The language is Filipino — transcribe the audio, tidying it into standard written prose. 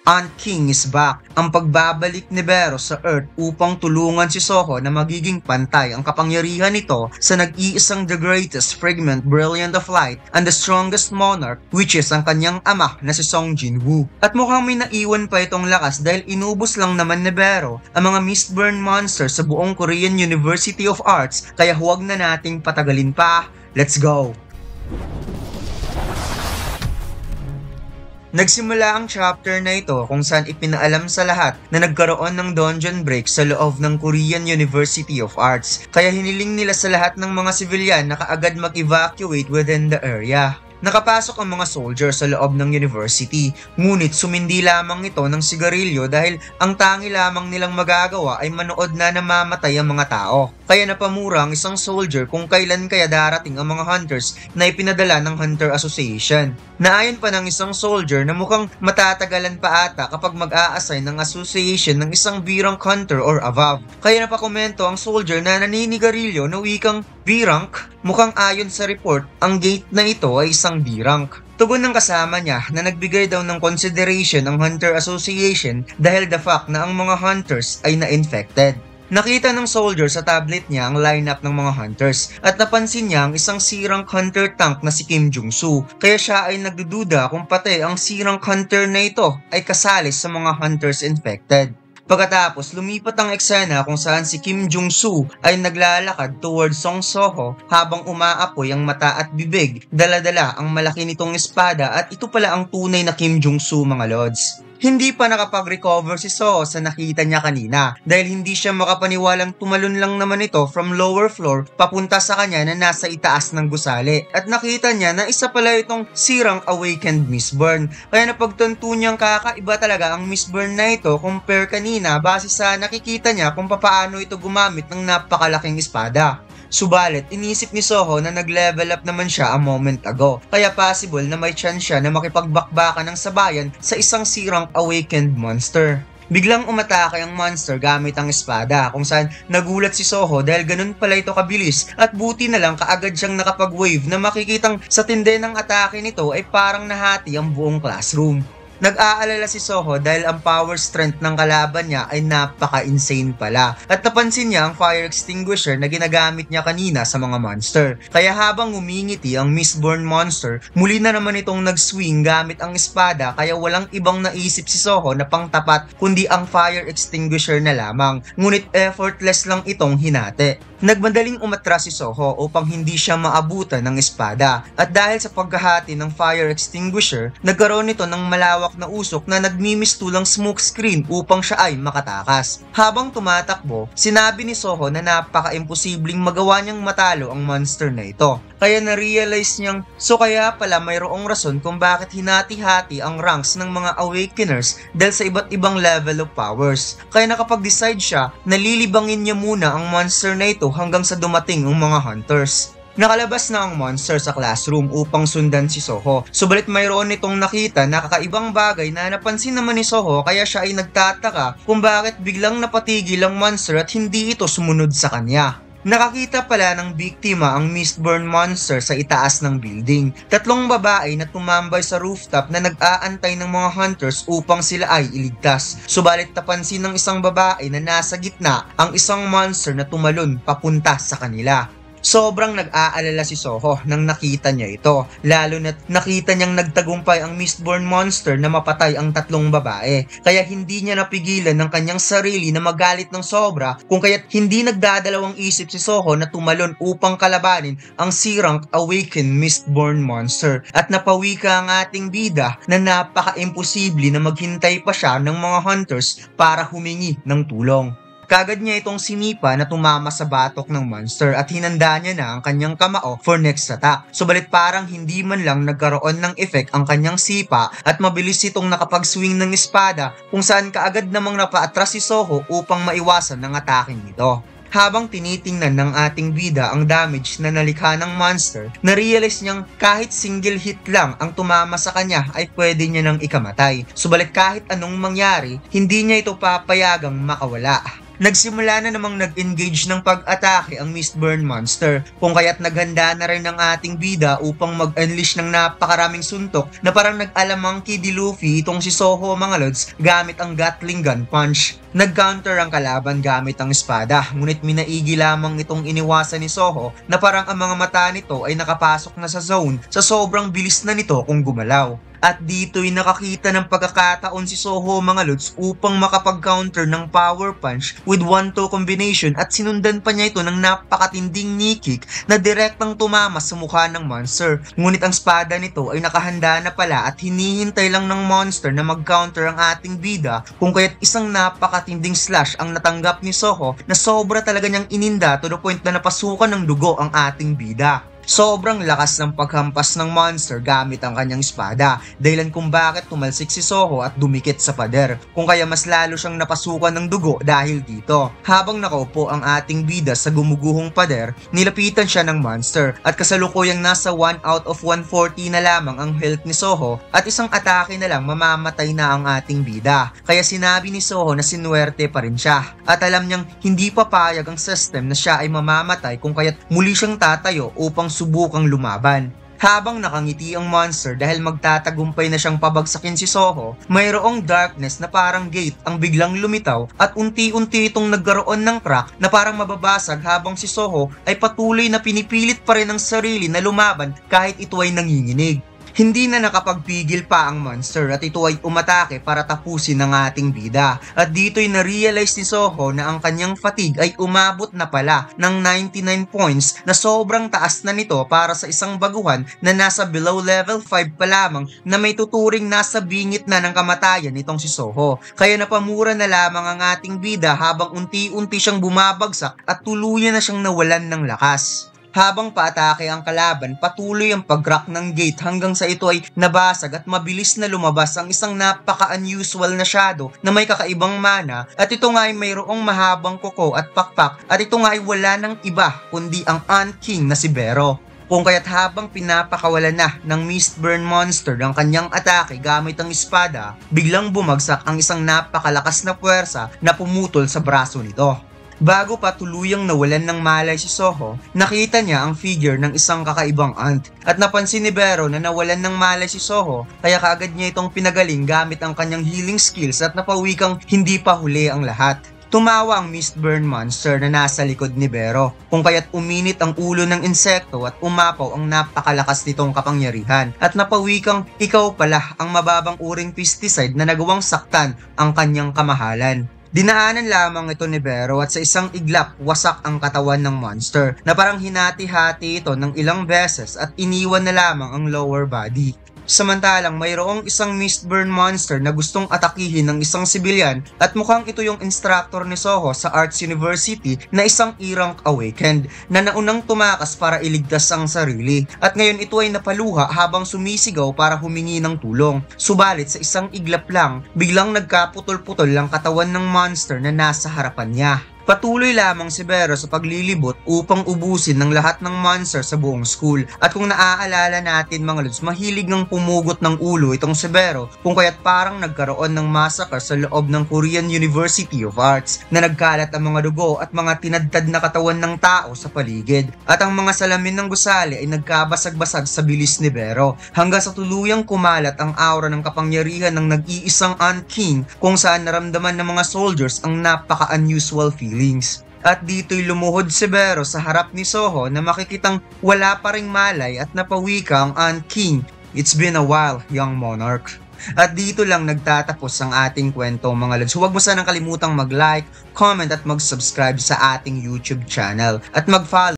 Ant King is back, ang pagbabalik ni Bero sa Earth upang tulungan si Soho na magiging pantay ang kapangyarihan nito sa nag-iisang the greatest fragment brilliant of light and the strongest monarch, which is ang kanyang ama na si Song Jinwoo. At mukhang may naiwan pa itong lakas dahil inubos lang naman ni Bero ang mga Mistborn monsters sa buong Korean University of Arts, kaya huwag na nating patagalin pa. Let's go! Nagsimula ang chapter na ito kung saan ipinaalam sa lahat na nagkaroon ng dungeon break sa loob ng Korean University of Arts, kaya hiniling nila sa lahat ng mga civilian na kaagad mag-evacuate within the area. Nakapasok ang mga soldiers sa loob ng university, ngunit sumindi lamang ito ng sigarilyo dahil ang tangi lamang nilang magagawa ay manood na namamatay ang mga tao. Kaya napamura ang isang soldier kung kailan kaya darating ang mga hunters na ipinadala ng Hunter Association. Naayon pa ng isang soldier na mukhang matatagalan pa ata kapag mag-a-assign ng association ng isang B-rank hunter or above. Kaya napakomento ang soldier na naninigarilyo na wikang B-rank. Mukhang ayon sa report, ang gate na ito ay isang B-rank. Tugon ng kasama niya na nagbigay daw ng consideration ang Hunter Association dahil the fact na ang mga hunters ay na-infected. Nakita ng soldier sa tablet niya ang lineup ng mga hunters at napansin niya ang isang C-rank hunter tank na si Kim Jung-soo, kaya siya ay nagdududa kung pati ang C-rank hunter na ito ay kasali sa mga hunters infected. Pagkatapos, lumipat ang eksena kung saan si Kim Jung-soo ay naglalakad towards Song Soho habang umaapoy ang mata at bibig, dala-dala ang malaki nitong espada at ito pala ang tunay na Kim Jung-soo, mga lods. Hindi pa nakapag-recover si Soho sa nakita niya kanina dahil hindi siya makapaniwalang tumalon lang naman ito from lower floor papunta sa kanya na nasa itaas ng gusali, at nakita niya na isa pala itong sirang awakened Mistborn. Kaya napagtanto niyang kakaiba talaga ang Mistborn na ito compare kanina base sa nakikita niya kung paano ito gumamit ng napakalaking espada. Subalit, inisip ni Soho na nag-level up naman siya a moment ago, kaya possible na may chance siya na makipagbakbakan ng sabayan sa isang sirang awakened monster. Biglang umatake ang monster gamit ang espada kung saan nagulat si Soho dahil ganun pala ito kabilis, at buti na lang kaagad siyang nakapag-wave na makikitang sa tindi ng atake nito ay parang nahati ang buong classroom. Nag-aalala si Soho dahil ang power strength ng kalaban niya ay napaka-insane pala, at napansin niya ang fire extinguisher na ginagamit niya kanina sa mga monster. Kaya habang umingiti ang Mistborn monster, muli na naman itong nag-swing gamit ang espada, kaya walang ibang naisip si Soho na pangtapat kundi ang fire extinguisher na lamang, ngunit effortless lang itong hinati. Nagmadaling umatras si Soho upang hindi siya maabutan ng espada, at dahil sa pagkahati ng fire extinguisher, nagkaroon nito ng malawak na usok na nagmimistulang smoke screen upang siya ay makatakas. Habang tumatakbo, sinabi ni Soho na napaka-imposibleng magawa niyang matalo ang monster na ito. Kaya na-realize niyang kaya pala mayroong rason kung bakit hinati-hati ang ranks ng mga awakeners dahil sa iba't ibang level of powers. Kaya nakapag-decide siya na lilibangin niya muna ang monster na ito hanggang sa dumating ang mga hunters. Nakalabas na ang monster sa classroom upang sundan si Soho. Subalit mayroon nitong nakita na kakaibang bagay na napansin naman ni Soho, kaya siya ay nagtataka kung bakit biglang napatigil ang monster at hindi ito sumunod sa kanya. Nakakita pala ng biktima ang Mistborn monster sa itaas ng building. Tatlong babae na tumambay sa rooftop na nag-aantay ng mga hunters upang sila ay iligtas. Subalit napansin ng isang babae na nasa gitna ang isang monster na tumalon papunta sa kanila. Sobrang nag-aalala si Soho nang nakita niya ito, lalo na't nakita niyang nagtagumpay ang Mistborn monster na mapatay ang tatlong babae, kaya hindi niya napigilan ng kanyang sarili na magalit ng sobra kung kaya't hindi nagdadalawang isip si Soho na tumalon upang kalabanin ang sirang awakened Mistborn monster, at napawika ang ating bida na napaka-imposible na maghintay pa siya ng mga hunters para humingi ng tulong. Kagad niya itong sinipa na tumama sa batok ng monster at hinanda niya na ang kanyang kamao for next attack. Subalit parang hindi man lang nagkaroon ng effect ang kanyang sipa at mabilis itong nakapag-swing ng espada kung saan kaagad namang napaatras si Soho upang maiwasan ng atake nito. Habang tinitingnan ng ating bida ang damage na nalikha ng monster, na-realize niyang kahit single hit lang ang tumama sa kanya ay pwede niya nang ikamatay. Subalit kahit anong mangyari, hindi niya ito papayagang makawala. Nagsimula na namang nag-engage ng pag-atake ang Mistburn Monster, kung kaya't naghanda na rin ang ating bida upang mag-unleash ng napakaraming suntok na parang nag-alamang kay Luffy itong si Soho mga lods gamit ang Gatling Gun Punch. Nag-counter ang kalaban gamit ang espada, ngunit minaigi lamang itong iniwasan ni Soho na parang ang mga mata nito ay nakapasok na sa zone sa sobrang bilis na nito kung gumalaw. At dito'y nakakita ng pagkakataon si Soho mga lods upang makapag-counter ng power punch with 1-2 combination at sinundan pa niya ito ng napakatinding knee kick na direktang tumama sa mukha ng monster. Ngunit ang espada nito ay nakahanda na pala at hinihintay lang ng monster na mag-counter ang ating bida, kung kaya't isang napakatinding slash ang natanggap ni Soho na sobra talaga niyang ininda to the point na napasukan ng dugo ang ating bida. Sobrang lakas ng paghampas ng monster gamit ang kanyang espada, dahilan kung bakit tumalsik si Soho at dumikit sa pader, kung kaya mas lalo siyang napasukan ng dugo dahil dito. Habang nakaupo ang ating bida sa gumuguhong pader, nilapitan siya ng monster at kasalukuyang nasa 1 out of 140 na lamang ang health ni Soho at isang atake na lang mamamatay na ang ating bida. Kaya sinabi ni Soho na sinuwerte pa rin siya at alam niyang hindi papayag ang system na siya ay mamamatay, kung kaya't muli siyang tatayo upang subukang lumaban. Habang nakangiti ang monster dahil magtatagumpay na siyang pabagsakin si Soho, mayroong darkness na parang gate ang biglang lumitaw at unti-unti itong nagkaroon ng crack na parang mababasag, habang si Soho ay patuloy na pinipilit pa rin ang sarili na lumaban kahit ito ay nanginginig. Hindi na nakapagpigil pa ang monster at ito ay umatake para tapusin ang ating bida. At dito'y na-realize ni Soho na ang kanyang fatigue ay umabot na pala ng 99 points na sobrang taas na nito para sa isang baguhan na nasa below level 5 pa lamang na may tuturing nasa bingit na ng kamatayan nitong si Soho. Kaya napamura na lamang ang ating bida habang unti-unti siyang bumabagsak at tuluyan na siyang nawalan ng lakas. Habang paatake ang kalaban, patuloy ang pag-crack ng gate hanggang sa ito ay nabasag at mabilis na lumabas ang isang napaka-unusual na shadow na may kakaibang mana, at ito nga ay mayroong mahabang kuko at pakpak, at ito nga ay wala ng iba kundi ang Ant King na si Bero. Kung kaya't habang pinapakawalan na ng Mistburn Monster ang kanyang atake gamit ang espada, biglang bumagsak ang isang napakalakas na puwersa na pumutol sa braso nito. Bago pa tuluyang nawalan ng malay si Soho, nakita niya ang figure ng isang kakaibang ant at napansin ni Bero na nawalan ng malay si Soho, kaya kaagad niya itong pinagaling gamit ang kanyang healing skills at napawikang hindi pa huli ang lahat. Tumawa ang Mistburn Monster na nasa likod ni Bero, kung kaya't uminit ang ulo ng insekto at umapaw ang napakalakas nitong kapangyarihan at napawikang ikaw pala ang mababang uring pesticide na nagawang saktan ang kanyang kamahalan. Dinaanan lamang ito ni Bero at sa isang iglap wasak ang katawan ng monster na parang hinati-hati ito ng ilang beses at iniwan na lamang ang lower body. Samantalang mayroong isang Mistburn Monster na gustong atakihin ng isang sibilyan at mukhang ito yung instructor ni Soho sa Arts University na isang E-rank awakened na naunang tumakas para iligtas ang sarili, at ngayon ito ay napaluha habang sumisigaw para humingi ng tulong. Subalit sa isang iglap lang, biglang nagkaputol-putol ang katawan ng monster na nasa harapan niya. Patuloy lamang si Bero sa paglilibot upang ubusin ng lahat ng monster sa buong school. At kung naaalala natin mga lods, mahilig ng pumugot ng ulo itong si Bero, kung kaya't parang nagkaroon ng massacre sa loob ng Korean University of Arts na nagkalat ang mga dugo at mga tinadtad na katawan ng tao sa paligid. At ang mga salamin ng gusali ay nagkabasag-basag sa bilis ni Bero hanggang sa tuluyang kumalat ang aura ng kapangyarihan ng nag-iisang Ant King, kung saan naramdaman ng mga soldiers ang napaka-unusual feelings. At dito'y lumuhod si Bero sa harap ni Soho na makikitang wala pa ring malay at napawika ang Ant King. It's been a while, young monarch. At dito lang nagtatapos ang ating kwento mga lods. Huwag mo sanang kalimutang mag-like, comment at mag-subscribe sa ating YouTube channel at mag-follow